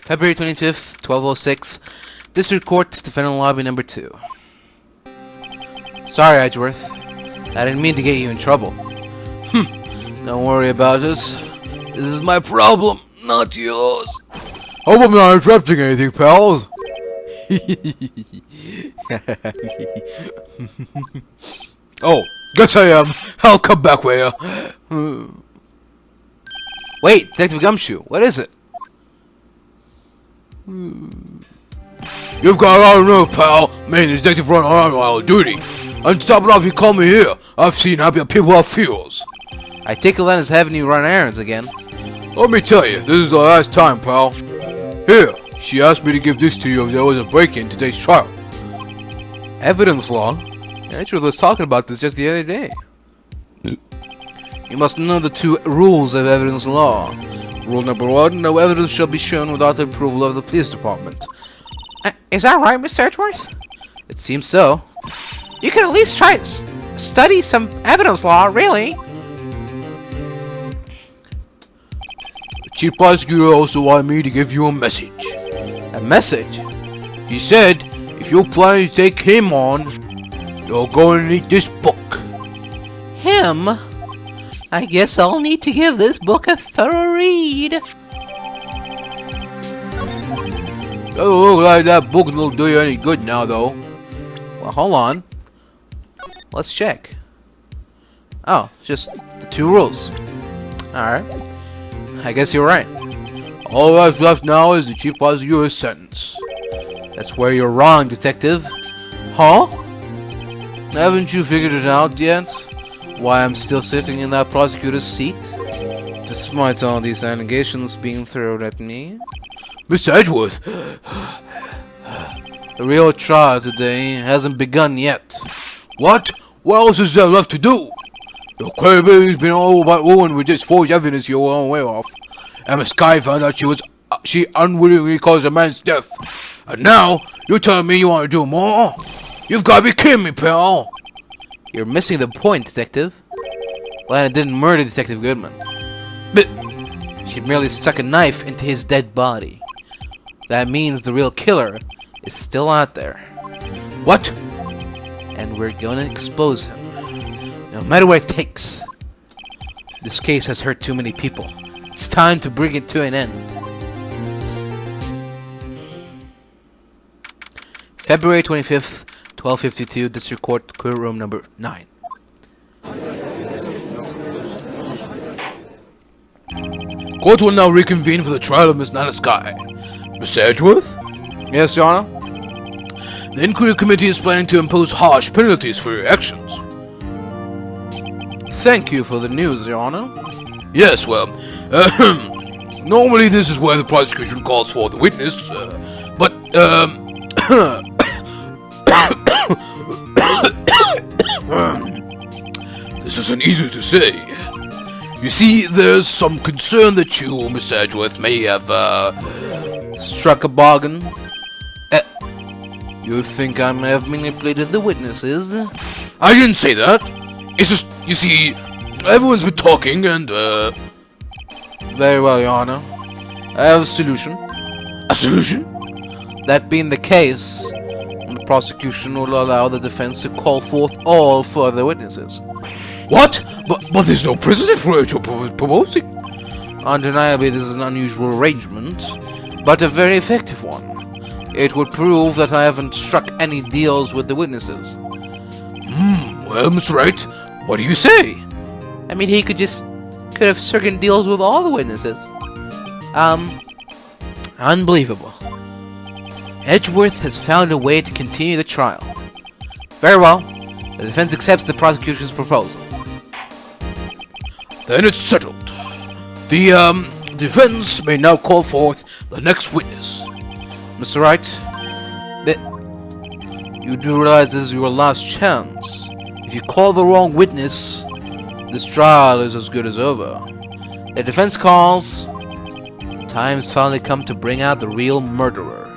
February 25th, 12:06, District Court, Defendant Lobby number 2. Sorry, Edgeworth. I didn't mean to get you in trouble. Don't worry about this. This is my problem, not yours. Hope I'm not interrupting anything, pals. Oh, guess I am. I'll come back with you. Wait, Detective Gumshoe, what is it? You've got a lot of nerve, pal. Me and the detective run around while on duty. And stop it off, you call me here. I've seen how people have feels. I take it Lana's having you run errands again. Let me tell you, this is the last time, pal. Here, she asked me to give this to you if there was a break-in today's trial. Evidence law? Edgeworth was talking about this just the other day. You must know the 2 rules of evidence law. Rule number 1, no evidence shall be shown without the approval of the police department. Is that right, Mr. Edgeworth? It seems so. You could at least try to study some evidence law, really. The Chief Prosecutor also wanted me to give you a message. A message? He said, if you're planning to take him on, you're going to need this book. Him? I guess I'll need to give this book a thorough read. Doesn't look like that book will do you any good now, though. Well, hold on. Let's check. Oh, just the 2 rules. Alright. I guess you're right. All that's left now is the Chief Prosecutor's sentence. That's where you're wrong, Detective. Huh? Haven't you figured it out yet? Why I'm still sitting in that prosecutor's seat? Despite all these allegations being thrown at me? Mr. Edgeworth! The real trial today hasn't begun yet. What? What else is there left to do? Your credibility's been all but ruined with this forged evidence you're well aware of. Emma Sky found out she unwittingly caused a man's death. And now, you're telling me you want to do more? You've got to be kidding me, pal! You're missing the point, Detective. Lana didn't murder Detective Goodman. But she merely stuck a knife into his dead body. That means the real killer is still out there. What? And we're gonna expose him. No matter what it takes. This case has hurt too many people. It's time to bring it to an end. February 25th, 12:52, District Court, courtroom number 9. Court will now reconvene for the trial of Miss Lana Sky. Mr. Edgeworth? Yes, Your Honor? The Inquiry Committee is planning to impose harsh penalties for your actions. Thank you for the news, Your Honor. Yes, well, normally this is where the prosecution calls for the witness, but, this isn't easy to say. You see, there's some concern that you, Mr. Edgeworth, may have, struck a bargain. You think I may have manipulated the witnesses? I didn't say that. It's just, you see, everyone's been talking and, Very well, Your Honor. I have a solution. A solution? That being the case, the prosecution will allow the defense to call forth all further witnesses. What? But there's no precedent for what you're proposing. Undeniably, this is an unusual arrangement, but a very effective one. It would prove that I haven't struck any deals with the witnesses. Well, Mr. Wright, what do you say? I mean, he could have stricken deals with all the witnesses. Unbelievable. Edgeworth has found a way to continue the trial. Very well. The defense accepts the prosecution's proposal. Then it's settled. The, defense may now call forth the next witness. Mr. Wright, you do realize this is your last chance. If you call the wrong witness, this trial is as good as over. The defense calls. The time's finally come to bring out the real murderer.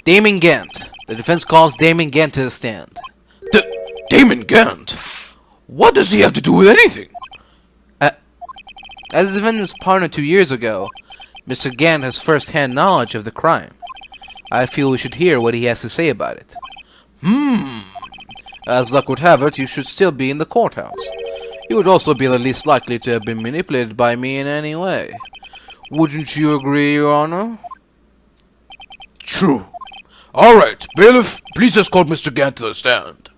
Damon Gant. The defense calls Damon Gant to the stand. Damon Gant? What does he have to do with anything? As the defendant's partner 2 years ago, Mr. Gant has first-hand knowledge of the crime. I feel we should hear what he has to say about it. As luck would have it, you should still be in the courthouse. You would also be the least likely to have been manipulated by me in any way. Wouldn't you agree, Your Honor? True. Alright, bailiff, please escort Mr. Gant to the stand.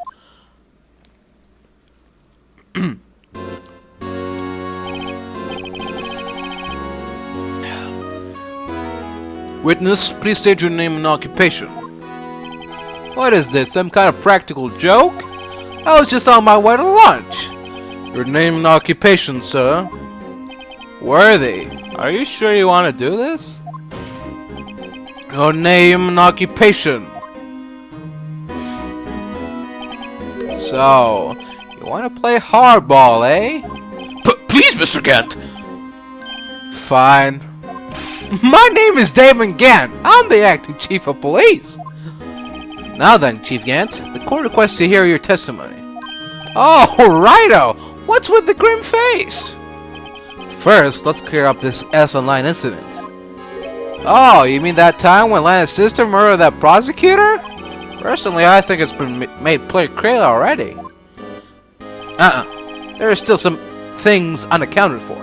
Witness, please state your name and occupation. What is this, some kind of practical joke? I was just on my way to lunch. Your name and occupation, sir. Worthy, are you sure you want to do this? Your name and occupation. So, you want to play hardball, eh? Please, Mr. Gant. Fine. My name is Damon Gant. I'm the acting chief of police. Now then, Chief Gant, the court requests to hear your testimony. Oh, righto! What's with the grim face? First, let's clear up this S-Online incident. Oh, you mean that time when Lana's sister murdered that prosecutor? Personally, I think it's been made pretty clear already. There are still some things unaccounted for.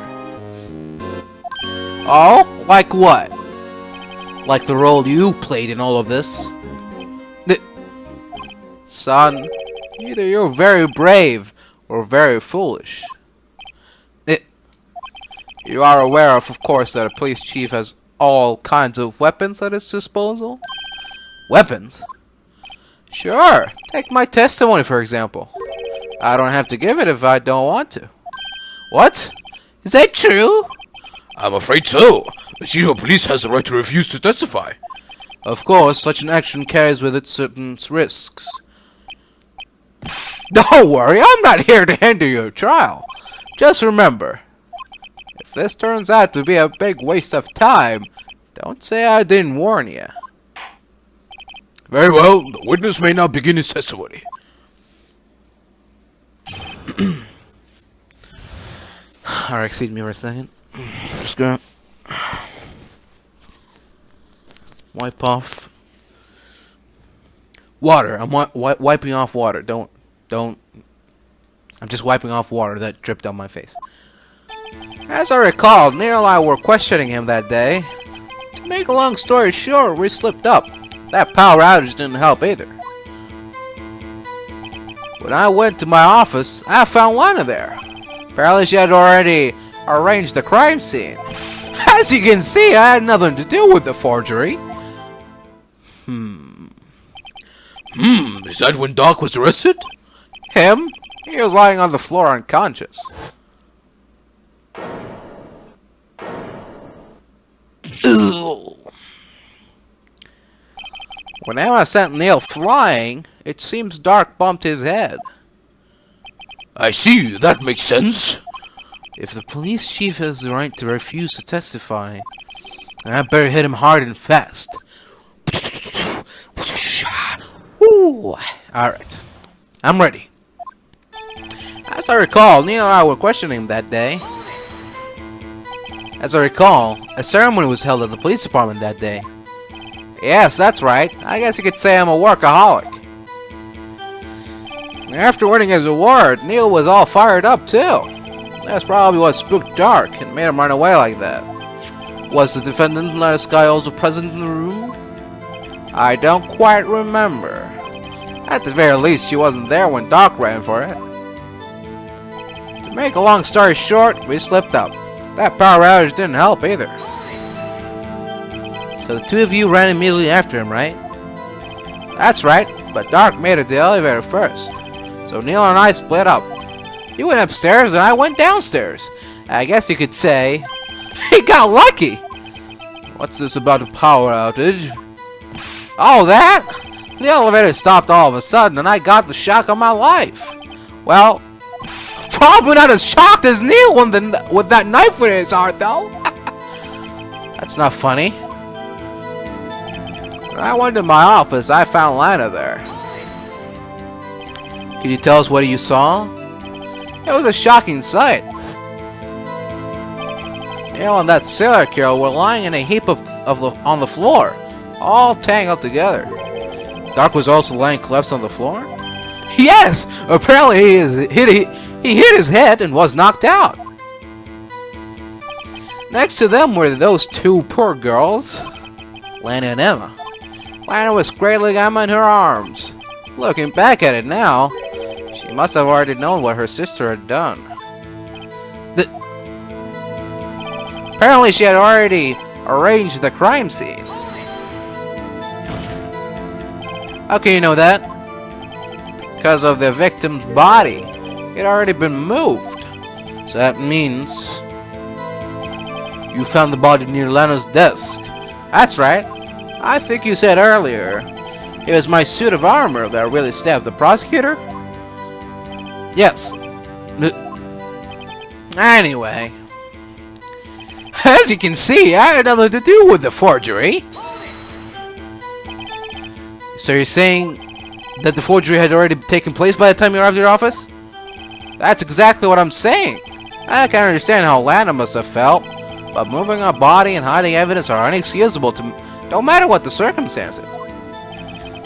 Oh? Like what? Like the role you played in all of this? Son, either you're very brave or very foolish. You are aware of course, that a police chief has all kinds of weapons at his disposal? Weapons? Sure. Take my testimony, for example. I don't have to give it if I don't want to. What? Is that true? I'm afraid so. The chief of police has the right to refuse to testify. Of course, such an action carries with it certain risks. Don't worry, I'm not here to hinder your trial. Just remember, if this turns out to be a big waste of time, don't say I didn't warn you. Very well, the witness may now begin his testimony. Alright, excuse me for a second. Just gonna wipe off water. I'm wiping off water. Don't. I'm just wiping off water that dripped on my face. As I recall, Neil and I were questioning him that day. To make a long story short, we slipped up. That power outage didn't help either. When I went to my office, I found Lana there. Apparently she had already arranged the crime scene. As you can see, I had nothing to do with the forgery. Is that when Doc was arrested? Him? He was lying on the floor unconscious. Ugh. When Emma sent Neil flying, it seems Doc bumped his head. I see, that makes sense. If the police chief has the right to refuse to testify, then I better hit him hard and fast. Alright, I'm ready. As I recall, Neil and I were questioning him that day. As I recall, a ceremony was held at the police department that day. Yes, that's right. I guess you could say I'm a workaholic. After winning his award, Neil was all fired up too. That's probably what spooked Dark and made him run away like that. Was the defendant, Lana Sky, also present in the room? I don't quite remember. At the very least, she wasn't there when Doc ran for it. To make a long story short, we slipped up. That power outage didn't help either. So the two of you ran immediately after him, right? That's right, but Doc made it to the elevator first. So Neil and I split up. He went upstairs and I went downstairs. I guess you could say he got lucky. What's this about a power outage? Oh, that? The elevator stopped all of a sudden and I got the shock of my life. Well, probably not as shocked as Neil with that knife in his heart, though. That's not funny. When I went to my office, I found Lana there. Can you tell us what you saw? It was a shocking sight. You and that serial killer were lying in a heap on the floor, all tangled together. Doc was also lying collapsed on the floor? Yes! Apparently he hit his head and was knocked out. Next to them were those two poor girls, Lana and Emma. Lana was cradling Emma in her arms. Looking back at it now, she must have already known what her sister had done. Apparently she had already arranged the crime scene. How can you know that? Because of the victim's body. It had already been moved. So that means you found the body near Lana's desk. That's right. I think you said earlier it was my suit of armor that really stabbed the prosecutor? Yes. Anyway. As you can see, I had nothing to do with the forgery. So you're saying that the forgery had already taken place by the time you arrived at your office? That's exactly what I'm saying. I can understand how Lana must have felt, but moving a body and hiding evidence are inexcusable no matter what the circumstances.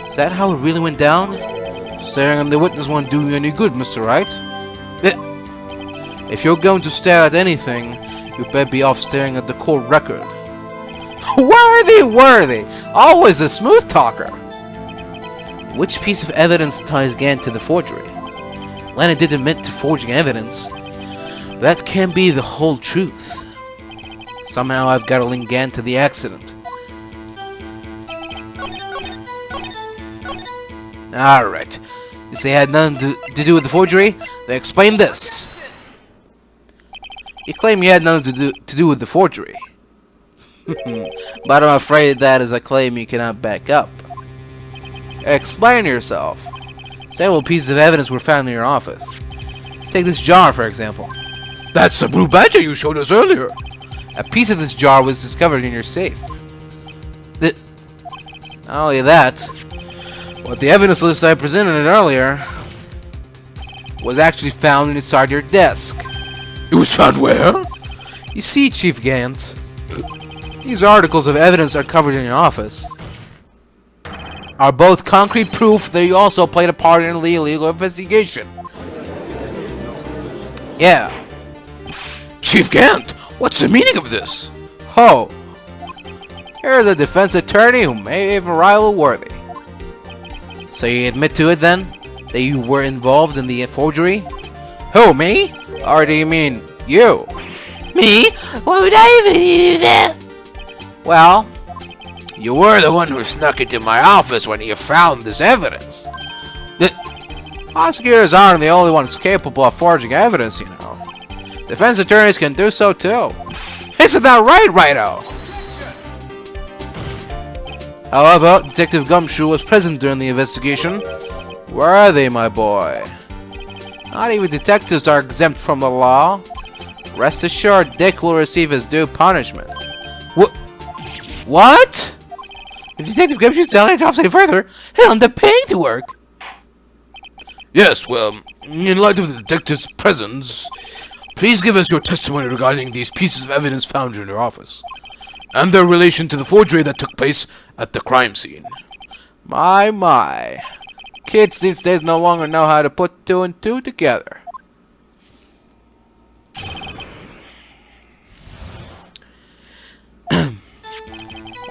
Is that how it really went down? Staring at the witness won't do you any good, Mr. Wright. If you're going to stare at anything, you better be off staring at the court record. Worthy! Always a smooth talker! Which piece of evidence ties Gant to the forgery? Lana did admit to forging evidence. But that can't be the whole truth. Somehow I've got to link Gant to the accident. Alright. You say it had nothing to do with the forgery? Then explain this. You claim you had nothing to do with the forgery. But I'm afraid that is a claim you cannot back up. Explain yourself. Several pieces of evidence were found in your office. Take this jar, for example. That's the blue badger you showed us earlier. A piece of this jar was discovered in your safe. Not only that, but the evidence list I presented earlier was actually found inside your desk. It was found where? You see, Chief Gant, these articles of evidence uncovered in your office are both concrete proof that you also played a part in the illegal investigation. Yeah. Chief Gant, what's the meaning of this? Oh. Here's a defense attorney who may even rival Worthy. So you admit to it then? That you were involved in the forgery? Who, me? Or do you mean you? Me? Why would I even do that? Well, you were the one who snuck into my office when you found this evidence. The prosecutors aren't the only ones capable of forging evidence, you know. Defense attorneys can do so too. Isn't that right, Righto? However, Detective Gumshoe was present during the investigation. Where are they, my boy? Not even detectives are exempt from the law. Rest assured, Dick will receive his due punishment. What? If Detective Gumshoe's salary drops any further, he'll end up paying to work. Yes, well, in light of the detective's presence, please give us your testimony regarding these pieces of evidence found in your office, and their relation to the forgery that took place at the crime scene. My. Kids these days no longer know how to put two and two together.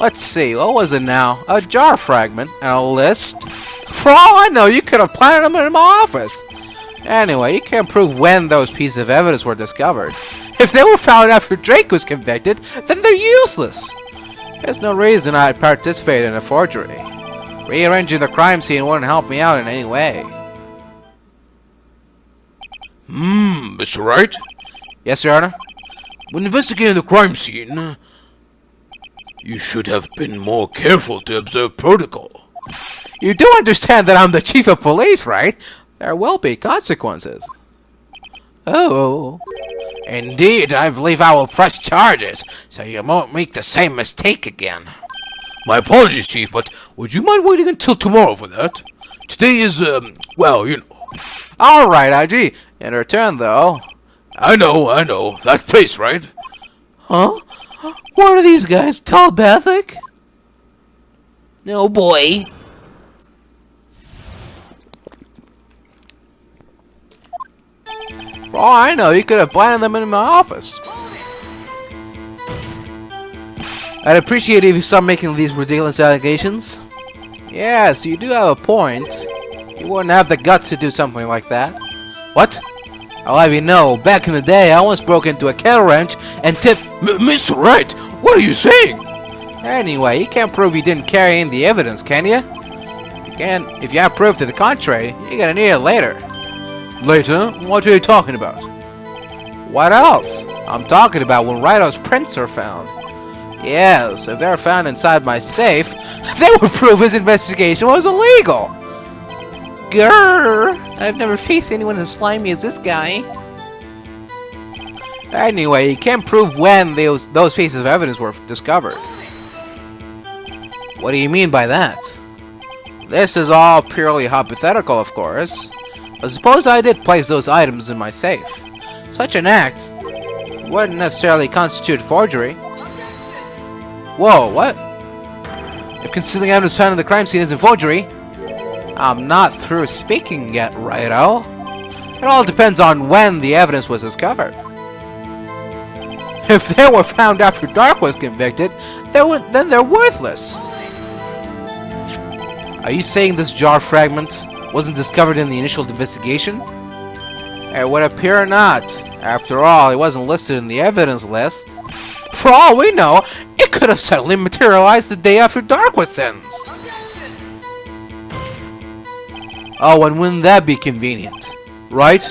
Let's see, what was it now? A jar fragment and a list? For all I know, you could have planted them in my office. Anyway, you can't prove when those pieces of evidence were discovered. If they were found after Drake was convicted, then they're useless. There's no reason I'd participate in a forgery. Rearranging the crime scene wouldn't help me out in any way. Mr. Wright? Yes, Your Honor? When investigating the crime scene, you should have been more careful to observe protocol. You do understand that I'm the chief of police, right? There will be consequences. Oh. Indeed, I believe I will press charges, so you won't make the same mistake again. My apologies, Chief, but would you mind waiting until tomorrow for that? Today is, well, you know. Alright, IG. In return, though... I know. That place, right? Huh? What are these guys, telepathic? No, boy. For all I know, you could have planted them in my office. I'd appreciate it if you stop making these ridiculous allegations. Yes, you do have a point. You wouldn't have the guts to do something like that. What? I'll have you know, back in the day, I once broke into a cattle ranch and tipped... Mr. Wright, what are you saying? Anyway, you can't prove you didn't carry in the evidence, can you? You can. If you have proof to the contrary, you're gonna need it later. Later? What are you talking about? What else? I'm talking about when Wright's prints are found. Yes, if they're found inside my safe, they would prove his investigation was illegal. Grrr! I've never faced anyone as slimy as this guy. Anyway, you can't prove when those pieces of evidence were discovered. What do you mean by that? This is all purely hypothetical, of course. But suppose I did place those items in my safe. Such an act wouldn't necessarily constitute forgery. Whoa, what? If concealing evidence found in the crime scene isn't forgery, I'm not through speaking yet, righto. It all depends on when the evidence was discovered. If they were found after Dark was convicted, then they're worthless. Are you saying this jar fragment wasn't discovered in the initial investigation? It would appear not. After all, it wasn't listed in the evidence list. For all we know, it could have suddenly materialized the day after Dark was sentenced. Oh, and wouldn't that be convenient? Right?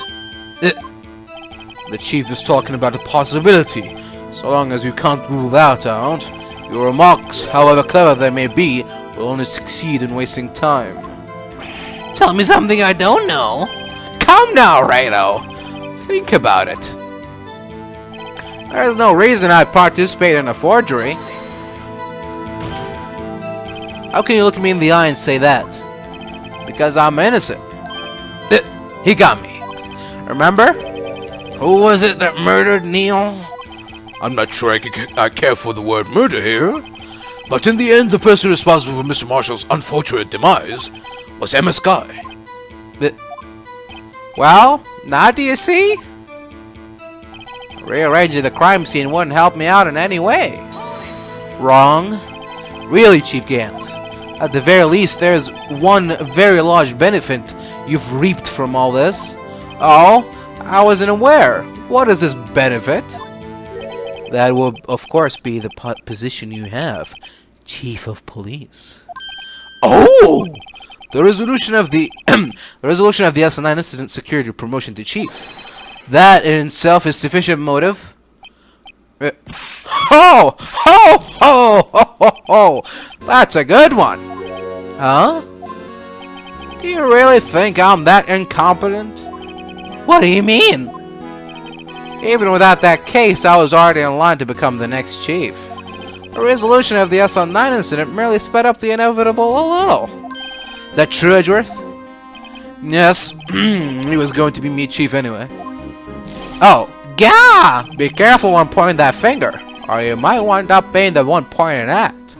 The chief is talking about a possibility. So long as you can't rule that out, your remarks, however clever they may be, will only succeed in wasting time. Tell me something I don't know. Come now, Righto. Think about it. There's no reason I'd participate in a forgery. How can you look me in the eye and say that? Because I'm innocent. He got me. Remember? Who was it that murdered Neil? I'm not sure I care for the word murder here. But in the end, the person responsible for Mr. Marshall's unfortunate demise was Emma Skye. Well, now do you see? Rearranging the crime scene wouldn't help me out in any way. Wrong. Really, Chief Gant. At the very least, there's one very large benefit you've reaped from all this. Oh, I wasn't aware. What is this benefit? That will, of course, be the position you have, Chief of Police. Oh! The resolution of the SN9 incident secured your promotion to chief. That in itself is sufficient motive. Oh! Oh! Oh! Oh! Oh! Oh! That's a good one. Huh? Do you really think I'm that incompetent? What do you mean? Even without that case, I was already in line to become the next chief. The resolution of the SN9 incident merely sped up the inevitable a little. Is that true, Edgeworth? Yes, he was going to be me chief anyway. Oh, gah! Be careful when pointing that finger, or you might wind up being the one pointing at.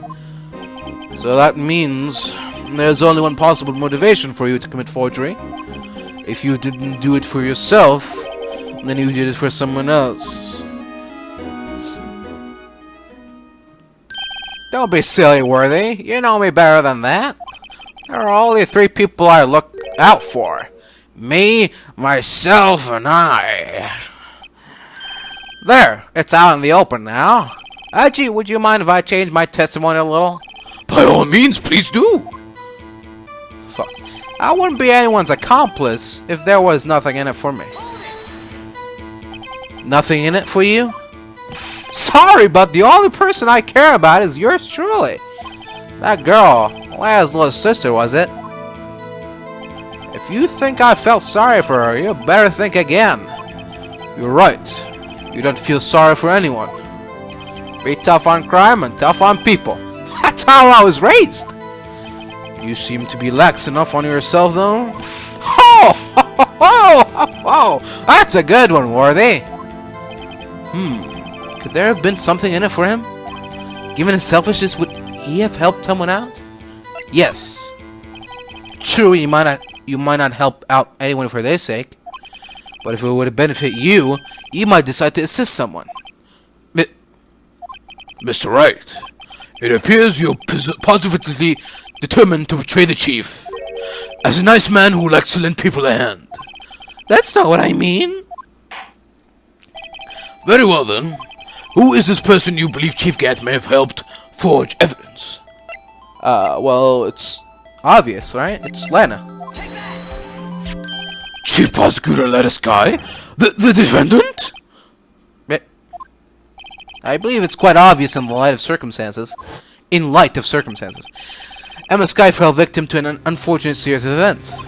So that means there's only one possible motivation for you to commit forgery. If you didn't do it for yourself, then you did it for someone else. Don't be silly, Worthy. You know me better than that. There are only three people I look out for. Me, myself, and I. There, it's out in the open now. Gee, would you mind if I change my testimony a little? By all means, please do. Fuck. I wouldn't be anyone's accomplice if there was nothing in it for me. Nothing in it for you? Sorry, but the only person I care about is yours truly. That girl, Lana's little sister, was it? If you think I felt sorry for her, you better think again. You're right. You don't feel sorry for anyone. Be tough on crime and tough on people. That's how I was raised. You seem to be lax enough on yourself, though. Oh, oh, oh, oh, oh. That's a good one, Worthy. Could there have been something in it for him? Given his selfishness, would he have helped someone out? Yes. True, you might not help out anyone for their sake. But if it would benefit you, you might decide to assist someone. Mr. Wright, it appears you're positively determined to betray the chief. As a nice man who likes to lend people a hand. That's not what I mean. Very well then. Who is this person you believe Chief Gant may have helped forge evidence? Well, it's obvious, right? It's Lana. Chief Prosecutor Lana Sky? The defendant? I believe it's quite obvious in the light of circumstances. Emma Sky fell victim to an unfortunate series of events.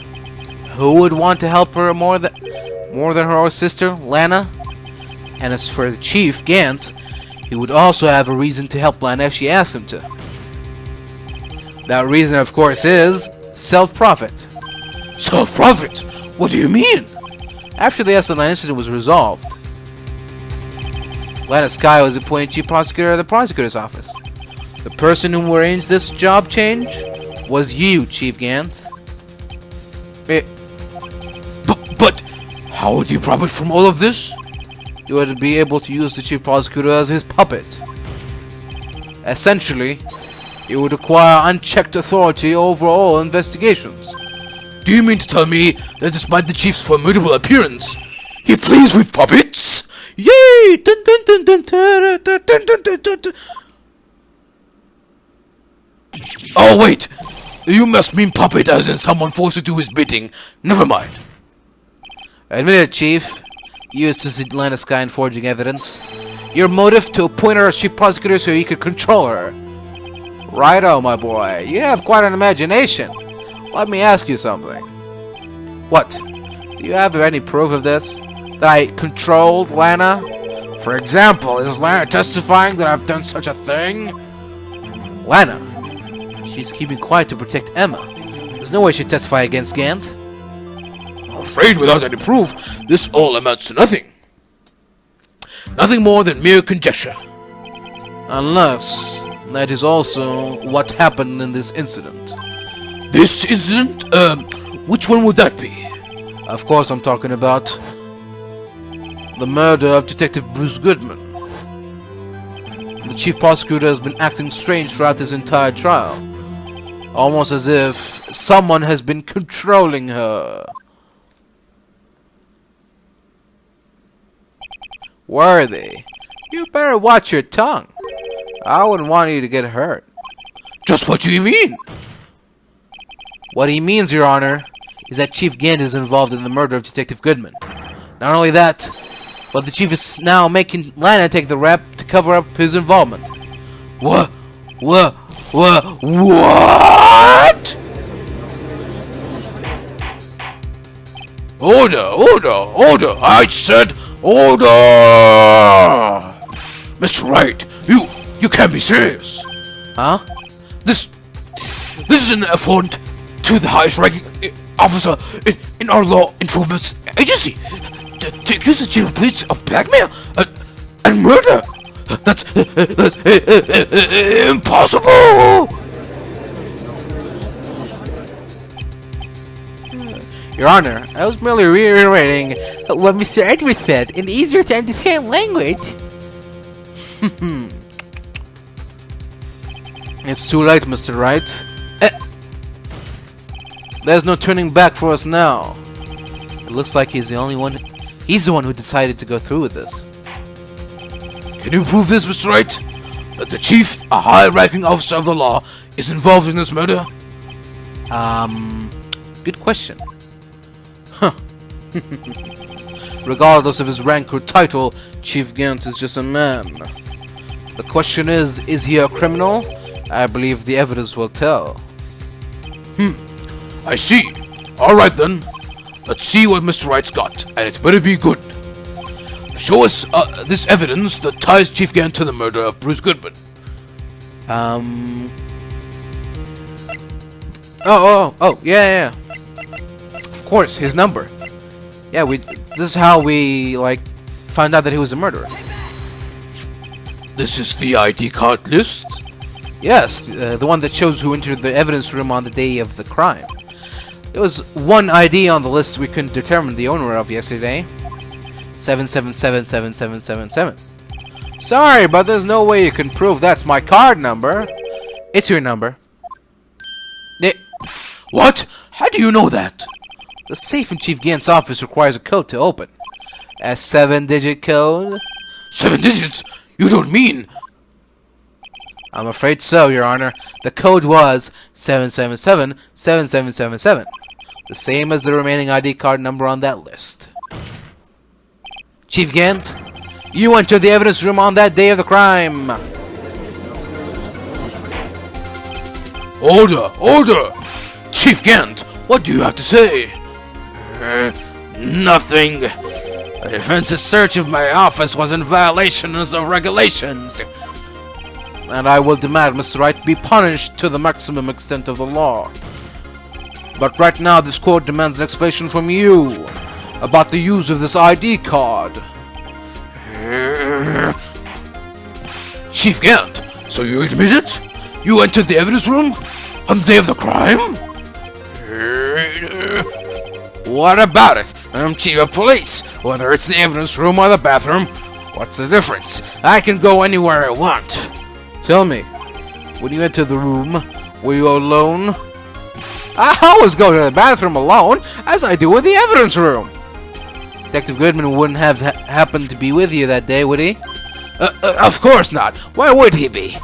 Who would want to help her more than her own sister, Lana? And as for the Chief Gant, he would also have a reason to help Lana if she asked him to. That reason, of course, is self-profit. Self-profit? What do you mean? After the SLN incident was resolved, Lana Sky was appointed Chief Prosecutor of the Prosecutor's Office. The person who arranged this job change was you, Chief Gant. But how would you profit from all of this? You would be able to use the Chief Prosecutor as his puppet. Essentially, you would acquire unchecked authority over all investigations. Do you mean to tell me that despite the chief's formidable appearance, he plays with puppets? Yay! Dun, dun, dun, dun, dun, dun, dun, dun, dun, dun, dun. Oh wait! You must mean puppet as in someone forced to do his bidding. Never mind. Admit it, Chief. You assisted Lana Sky in forging evidence. Your motive to appoint her as Chief Prosecutor so you could control her. Righto, my boy. You have quite an imagination. Let me ask you something. What? Do you have any proof of this? That I controlled Lana? For example, is Lana testifying that I've done such a thing? Lana? She's keeping quiet to protect Emma. There's no way she'd testify against Gant. I'm afraid without any proof, this all amounts to nothing. Nothing more than mere conjecture. Unless that is also what happened in this incident. This incident? Which one would that be? Of course I'm talking about the murder of Detective Bruce Goodman. The Chief Prosecutor has been acting strange throughout this entire trial. Almost as if someone has been controlling her. Worthy, you better watch your tongue. I wouldn't want you to get hurt. Just what do you mean? What he means, Your Honor, is that Chief Gant is involved in the murder of Detective Goodman. Not only that, but the Chief is now making Lana take the rap to cover up his involvement. What? Order! I said order! Mr. Wright, you can't be serious. Huh? This is an affront to the highest ranking officer in our law enforcement agency. To accuse the chief of police of blackmail and murder. That's impossible. Your Honor, I was merely reiterating what Mr. Edwards said in easier to understand language. It's too late, Mr. Wright. There's no turning back for us now. It looks like he's the one who decided to go through with this. Can you prove this, Mr. Wright? That the chief, a high-ranking officer of the law, is involved in this murder? Good question. Huh. Regardless of his rank or title, Chief Gant is just a man. The question is he a criminal? I believe the evidence will tell. I see. Alright then. Let's see what Mr. Wright's got, and it better be good. Show us this evidence that ties Chief Gant to the murder of Bruce Goodman. Yeah. Of course, his number. Yeah, this is how we, found out that he was a murderer. This is the ID card list? Yes, the one that shows who entered the evidence room on the day of the crime. There was one ID on the list we couldn't determine the owner of yesterday. 7777777. Sorry, but there's no way you can prove that's my card number. It's your number. What? How do you know that? The safe in Chief Gant's office requires a code to open. A 7-digit code? 7 digits? You don't mean... I'm afraid so, Your Honor. The code was 7777777. The same as the remaining ID card number on that list. Chief Gant, you entered the evidence room on that day of the crime. Order! Order! Chief Gant, what do you have to say? Nothing. The defense's search of my office was in violation of regulations. And I will demand Mr. Wright be punished to the maximum extent of the law. But right now, this court demands an explanation from you about the use of this ID card. Chief Gant, so you admit it? You entered the evidence room on the day of the crime? What about it? I'm chief of police. Whether it's the evidence room or the bathroom, what's the difference? I can go anywhere I want. Tell me, when you entered the room, were you alone? I always go to the bathroom alone, as I do with the evidence room. Detective Goodman wouldn't have happened to be with you that day, would he? Of course not. Why would he be?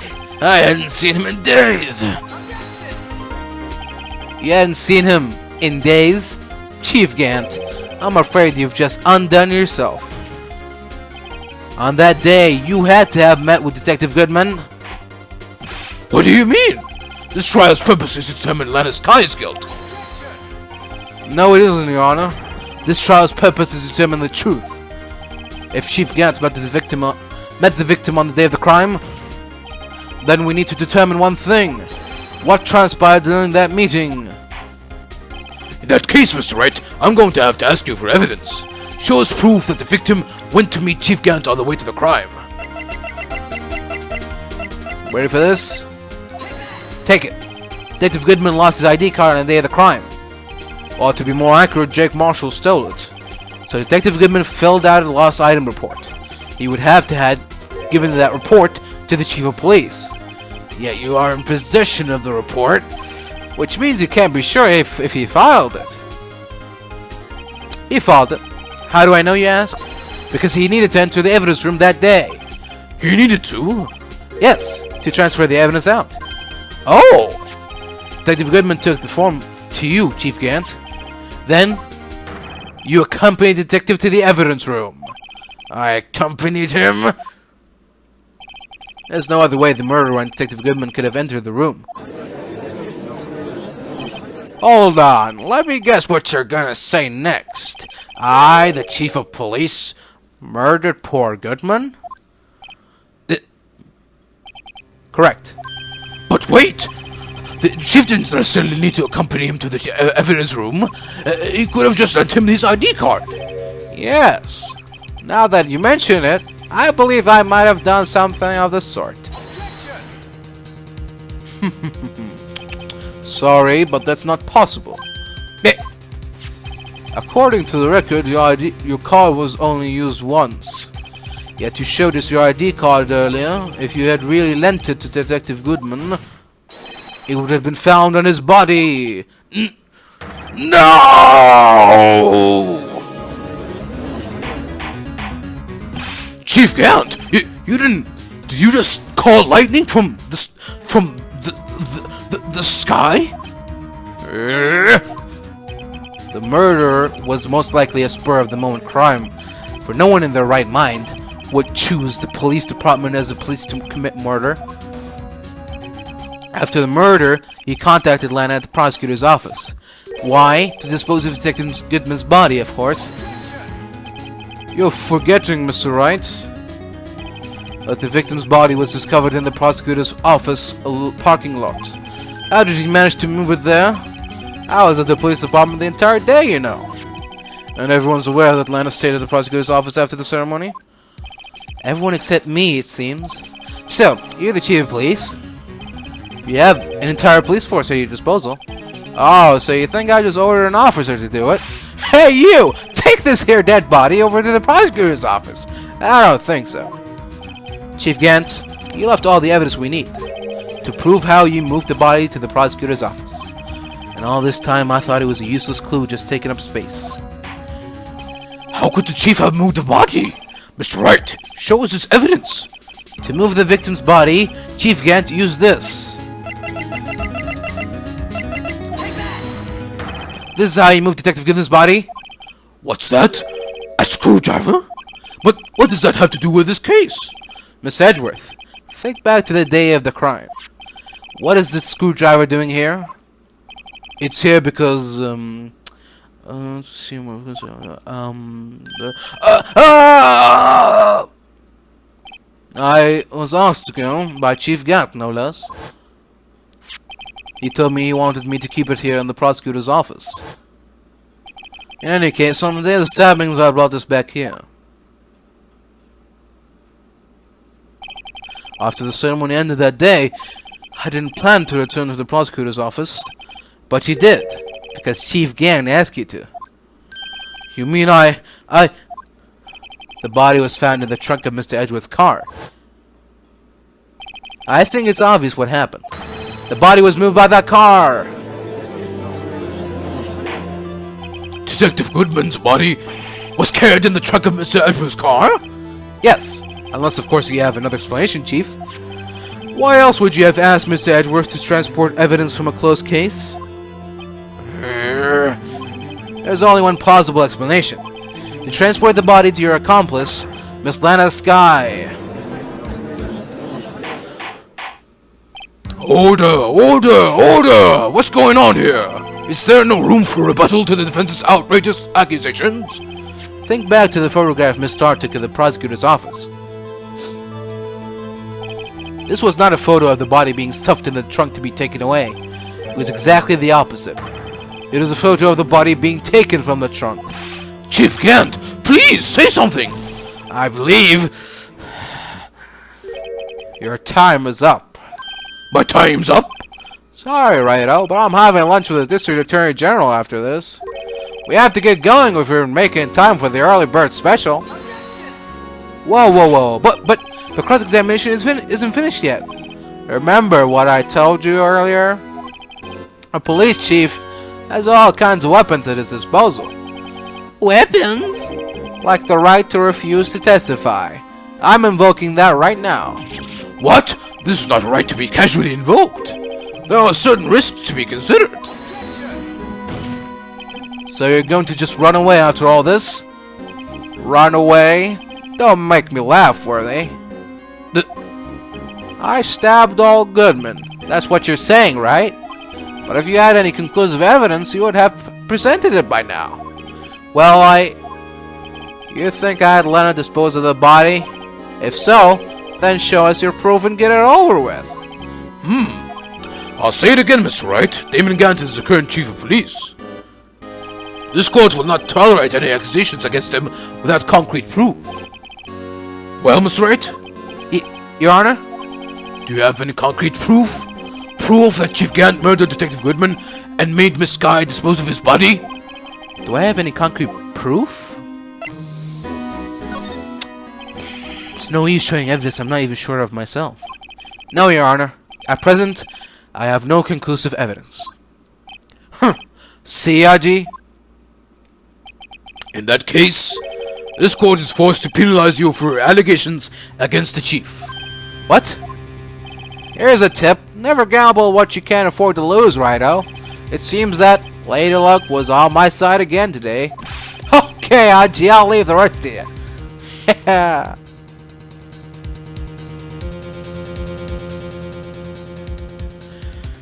I hadn't seen him in days. You hadn't seen him in days? Chief Gant, I'm afraid you've just undone yourself. On that day, you had to have met with Detective Goodman. What do you mean? This trial's purpose is to determine Lana's guilt. No, it isn't, Your Honor. This trial's purpose is to determine the truth. If Chief Gant met the victim on the day of the crime, then we need to determine one thing. What transpired during that meeting? In that case, Mr. Wright, I'm going to have to ask you for evidence. Show us proof that the victim went to meet Chief Gant on the way to the crime. Ready for this? Take it. Detective Goodman lost his ID card on the day of the crime. Or to be more accurate, Jake Marshall stole it. So Detective Goodman filled out a lost item report. He would have to have given that report to the Chief of Police. Yet you are in possession of the report. Which means you can't be sure if he filed it. He filed it. How do I know, you ask? Because he needed to enter the evidence room that day. He needed to? Yes, to transfer the evidence out. Oh! Detective Goodman took the form to you, Chief Gant. Then, you accompanied the detective to the evidence room. I accompanied him? There's no other way the murderer and Detective Goodman could have entered the room. Hold on, let me guess what you're gonna say next. I, the Chief of Police, murdered poor Goodman? Correct. But wait! The chief didn't necessarily need to accompany him to the evidence room. He could have just lent him his ID card. Yes. Now that you mention it, I believe I might have done something of the sort. Sorry, but that's not possible. According to the record, your card was only used once. Yet you showed us your ID card earlier. If you had really lent it to Detective Goodman, it would have been found on his body. No! Chief Gant, you didn't? Did you just call lightning from the sky? The murder was most likely a spur-of-the-moment crime, for no one in their right mind would choose the police department as a place to commit murder. After the murder, he contacted Lana at the prosecutor's office. Why? To dispose of Detective Goodman's body, of course. You're forgetting, Mr. Wright, that the victim's body was discovered in the prosecutor's office parking lot. How did he manage to move it there? I was at the police department the entire day, you know. And everyone's aware that Lana stayed at the prosecutor's office after the ceremony? Everyone except me, it seems. So, you're the chief of police. You have an entire police force at your disposal. Oh, so you think I just ordered an officer to do it? Hey, you! Take this here dead body over to the prosecutor's office. I don't think so. Chief Gant, you left all the evidence we need to prove how you moved the body to the prosecutor's office. And all this time, I thought it was a useless clue just taking up space. How could the chief have moved the body? Mr. Wright, show us this evidence. To move the victim's body, Chief Gant used this. This is how you move Detective Gibbons' body. What's that? A screwdriver? But what does that have to do with this case? Miss Edgeworth, think back to the day of the crime. What is this screwdriver doing here? It's here because, I was asked to go by Chief Gant, no less. He told me he wanted me to keep it here in the prosecutor's office. In any case, on the day of the stabbings, I brought this back here. After the ceremony ended that day, I didn't plan to return to the prosecutor's office, but you did, because Chief Gant asked you to. You mean The body was found in the trunk of Mr. Edgeworth's car. I think it's obvious what happened. The body was moved by that car. Detective Goodman's body was carried in the trunk of Mr. Edgeworth's car? Yes, unless of course you have another explanation, Chief. Why else would you have asked Mr. Edgeworth to transport evidence from a closed case? There's only one plausible explanation. You transport the body to your accomplice, Miss Lana Sky. Order! What's going on here? Is there no room for rebuttal to the defense's outrageous accusations? Think back to the photograph Miss Starr took of the prosecutor's office. This was not a photo of the body being stuffed in the trunk to be taken away. It was exactly the opposite. It is a photo of the body being taken from the trunk. Chief Gant, please say something! I believe your time is up. My time's up? Sorry, Wright-o, but I'm having lunch with the District Attorney General after this. We have to get going if we're making time for the early bird special. Whoa. But the cross-examination isn't finished yet. Remember what I told you earlier? A police chief has all kinds of weapons at his disposal. Weapons? Like the right to refuse to testify. I'm invoking that right now. What? This is not a right to be casually invoked. There are certain risks to be considered. So you're going to just run away after all this? Run away? Don't make me laugh, Worthy. I stabbed old Goodman. That's what you're saying, right? But if you had any conclusive evidence, you would have presented it by now. Well, You think I had Lana dispose of the body? If so, then show us your proof and get it over with. I'll say it again, Mr. Wright. Damon Gant is the current chief of police. This court will not tolerate any accusations against him without concrete proof. Well, Mr. Wright? Your Honor? Do you have any concrete proof? Proof that Chief Gant murdered Detective Goodman and made Miss Sky dispose of his body? Do I have any concrete proof? It's no use showing evidence I'm not even sure of myself. No, Your Honor. At present, I have no conclusive evidence. See, Aji? In that case, this court is forced to penalize you for allegations against the chief. What? Here's a tip. Never gamble what you can't afford to lose, Wright-o. It seems that Lady Luck was on my side again today. Okay, Aji, I'll leave the rest to you.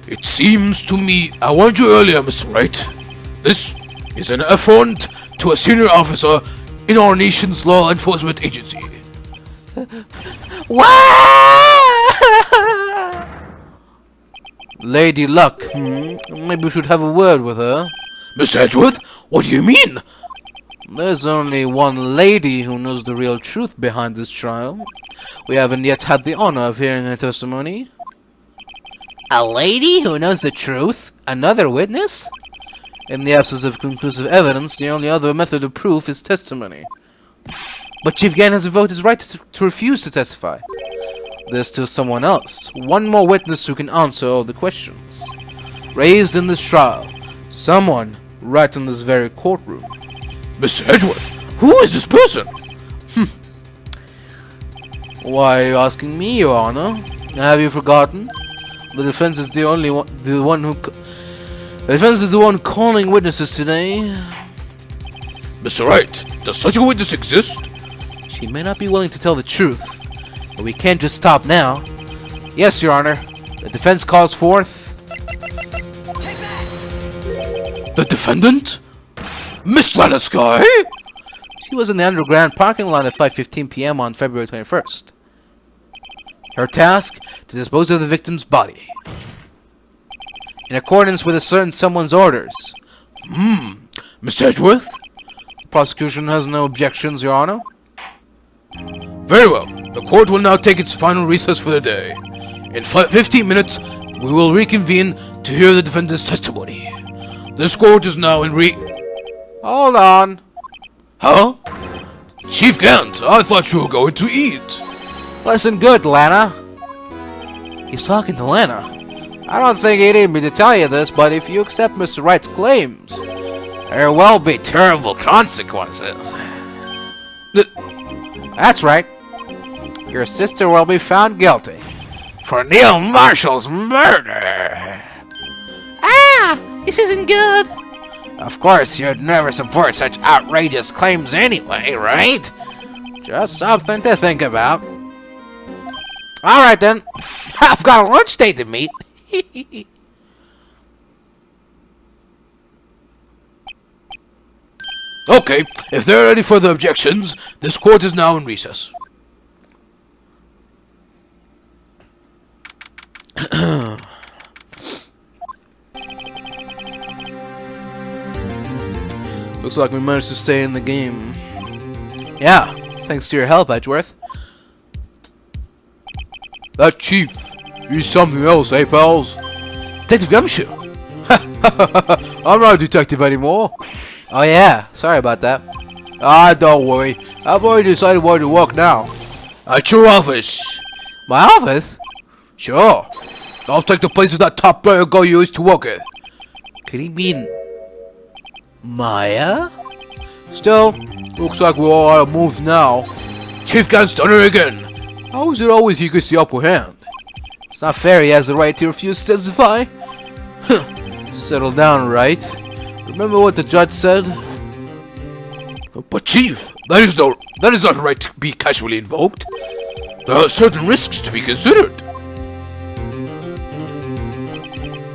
It seems to me, I warned you earlier, Mr. Wright. This is an affront to a senior officer in our nation's law enforcement agency. Lady Luck, maybe we should have a word with her. Mr. Edgeworth, what do you mean? There's only one lady who knows the real truth behind this trial. we haven't yet had the honor of hearing her testimony. A lady who knows the truth? Another witness? In the absence of conclusive evidence, the only other method of proof is testimony. But Chief Gant has invoked his right to refuse to testify. There's still someone else, one more witness who can answer all the questions raised in this trial. Someone right in this very courtroom. Mr. Edgeworth, who is this person? Why are you asking me, Your Honor? Have you forgotten? The defense is the one calling witnesses today. Mr. Wright, does such a witness exist? She may not be willing to tell the truth, but we can't just stop now. Yes, Your Honor. The defense calls forth... The defendant? Miss Lana Sky? She was in the underground parking lot at 5:15 p.m. on February 21st. Her task, to dispose of the victim's body. In accordance with a certain someone's orders. Mr. Edgeworth? The prosecution has no objections, Your Honor. Very well. The court will now take its final recess for the day. In 15 minutes, we will reconvene to hear the defendant's testimony. This court is now in Hold on. Huh? Chief Gant, I thought you were going to eat. Listen good, Lana. He's talking to Lana. I don't think he needed me to tell you this, but if you accept Mr. Wright's claims, there will be terrible consequences. That's right. Your sister will be found guilty for Neil Marshall's murder. Ah! This isn't good! Of course, you'd never support such outrageous claims anyway, right? Just something to think about. Alright then. I've got a lunch date to meet. Okay, if there are any further objections, this court is now in recess. Looks like we managed to stay in the game. Yeah, thanks to your help, Edgeworth. That chief, he's something else, eh, pals? Detective Gumshoe! I'm not a detective anymore. Oh yeah, sorry about that. Don't worry. I've already decided where to work now. At your office. My office? Sure. I'll take the place of that top player girl you used to work at. Could he mean... Maya? Still, looks like we're all out of moves now. Chief Gant's done it again. How is it always he gets the upper hand? It's not fair he has the right to refuse to testify. Settle down, Wright. Remember what the judge said? But Chief, that is not a right to be casually invoked. There are certain risks to be considered.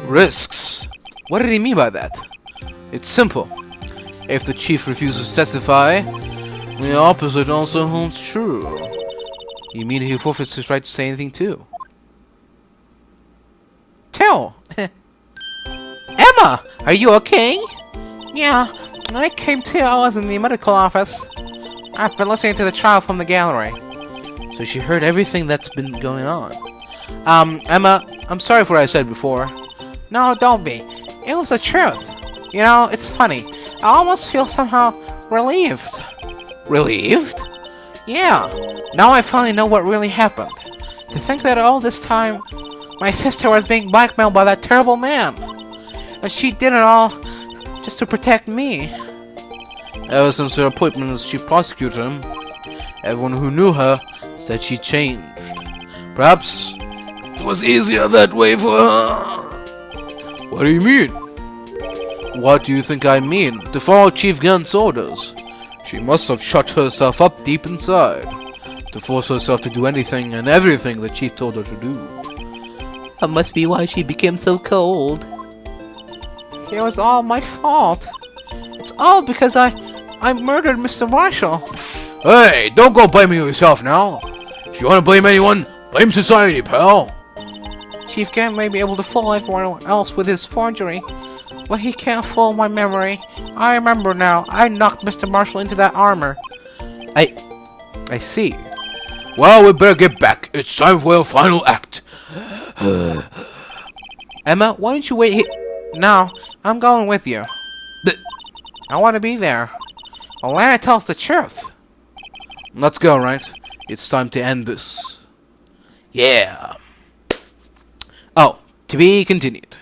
Risks? What did he mean by that? It's simple. If the chief refuses to testify, the opposite also holds true. You mean he forfeits his right to say anything too? Tell! Emma! Are you okay? Yeah, when I came to, I was in the medical office. I've been listening to the trial from the gallery. So she heard everything that's been going on. Emma, I'm sorry for what I said before. No, don't be. It was the truth. You know, it's funny. I almost feel somehow relieved. Relieved? Yeah. Now I finally know what really happened. To think that all this time, my sister was being blackmailed by that terrible man. And she did it all just to protect me. Ever since her appointment as chief prosecutor, everyone who knew her said she changed. Perhaps it was easier that way for her. What do you mean? What do you think I mean? To follow Chief Gant's orders. She must have shut herself up deep inside, to force herself to do anything and everything the chief told her to do. That must be why she became so cold. It was all my fault. It's all because I murdered Mr. Marshall. Hey, don't go blaming yourself now. If you want to blame anyone, blame society, pal. Chief Gant may be able to fool everyone else with his forgery, but he can't fool my memory. I remember now. I knocked Mr. Marshall into that armor. I see. Well, we better get back. It's time for our final act. Emma, why don't you wait here? No, I'm going with you. I want to be there. Lana tells the truth. Let's go, Wright. It's time to end this. Yeah. Oh, to be continued.